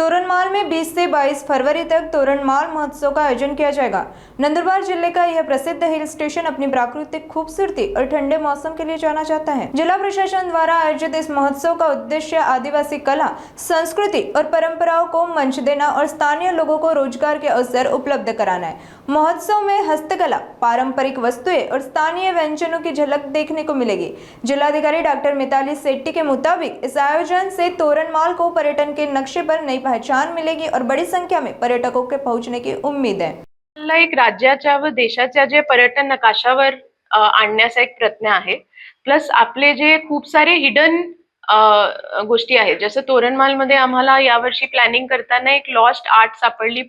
तोरणमाल में 20 से 22 फरवरी तक तोरणमाल महोत्सव का आयोजन किया जाएगा। नंदुरबार जिले का यह प्रसिद्ध हिल स्टेशन अपनी प्राकृतिक खूबसूरती और ठंडे मौसम के लिए जाना जाता है। जिला प्रशासन द्वारा आयोजित इस महोत्सव का उद्देश्य आदिवासी कला, संस्कृति और परंपराओं को मंच देना और स्थानीय लोगों को रोजगार के अवसर उपलब्ध कराना है। महोत्सव में हस्तकला, पारंपरिक वस्तुएं और स्थानीय व्यंजनों की झलक देखने को मिलेगी। जिलाधिकारी डॉक्टर मिताली सेट्टी के मुताबिक इस आयोजन से तोरणमाल को पर्यटन के नक्शे पर नई पहचान मिलेगी और बड़ी संख्या में पर्यटकों के पहुंचने की उम्मीद है। एक राज्याच्या व देशाच्या जे पर्यटन नकाशावर आणण्याचा एक प्रयत्न आहे। प्लस आपले जे खूप सारे हिडन गोष्टी आहेत, जसं तोरणमाल मध्ये आम्हाला यावर्षी प्लॅनिंग करताना एक लॉस्ट आर्ट सापडली,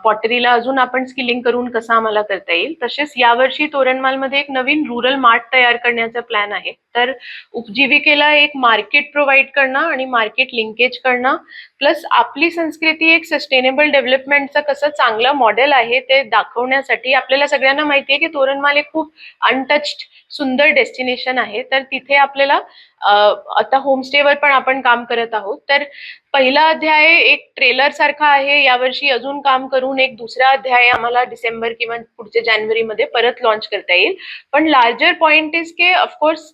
पॉटरीला अजून आपण स्किलिंग करून कसं आम्हाला करता येईल। तसेच यावर्षी तोरणमालमध्ये एक नवीन रुरल मार्ट तयार करण्याचा प्लॅन आहे। तर उपजीविकेला एक मार्केट प्रोव्हाइड करणं आणि मार्केट लिंकेज करणं, प्लस आपली संस्कृती एक सस्टेनेबल डेव्हलपमेंटचं कसं चांगलं मॉडेल आहे ते दाखवण्यासाठी आपल्याला सगळ्यांना माहिती आहे की तोरणमाल एक खूप अनटच्ड सुंदर डेस्टिनेशन आहे। तर तिथे आपल्याला आता होमस्टेवर पण आपण काम करत आहोत। तर पहिला अध्याय एक ट्रेलर सारखा आहे, यावर्षी अजून काम करून एक दुसरा अध्याय आम्हाला डिसेंबर किंवा पुढच्या जानेवारीमध्ये परत लॉन्च करता येईल। पण लार्जर पॉइंट इज की ऑफकोर्स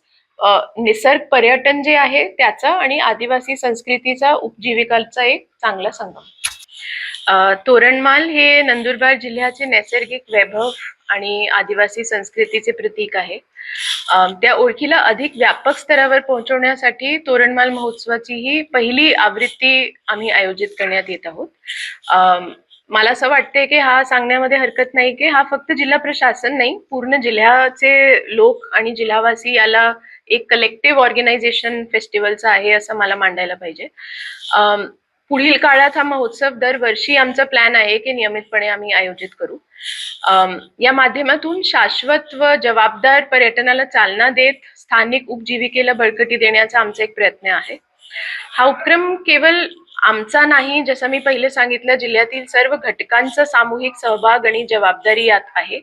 निसर्ग पर्यटन जे आहे त्याचा आणि आदिवासी संस्कृतीचा उपजीविकाचा एक चांगला संगम। तोरणमाल हे नंदुरबार जिल्ह्याचे नैसर्गिक वैभव आणि आदिवासी संस्कृतीचे प्रतीक आहे। त्या ओळखीला अधिक व्यापक स्तरावर पोहोचवण्यासाठी तोरणमाल महोत्सवाची ही पहिली आवृत्ती आम्ही आयोजित करण्यात येत आहोत। मला असं वाटतंय की हा सांगण्यामध्ये हरकत नाही की हा फक्त जिल्हा प्रशासन नाही, पूर्ण जिल्ह्याचे लोक आणि जिल्हावासी याला एक कलेक्टिव्ह ऑर्गनायझेशन फेस्टिवलचा आहे असं मला मांडायला पाहिजे। पुढील काळात हा महोत्सव दरवर्षी आमचा प्लॅन आहे की नियमितपणे आम्ही आयोजित करू। या माध्यमातून शाश्वत व जबाबदार पर्यटनाला चालना देत स्थानिक उपजीविकेला बळकटी देण्याचा आमचा एक प्रयत्न आहे। हा उपक्रम केवळ आमचा नाही, जसं मी पहिले सांगितलं, जिल्ह्यातील सर्व घटकांचा सामूहिक सहभाग आणि जबाबदारी यात आहे।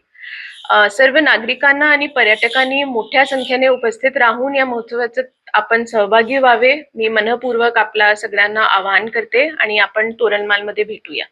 सर्व नागरिकांना आणि पर्यटकांनी मोठ्या संख्येने उपस्थित राहून या महोत्सवाचं आपण सहभागी व्हावे, मी मनपूर्वक आपला सगळ्यांना आवाहन करते आणि आपण तोरणमालमध्ये भेटूया।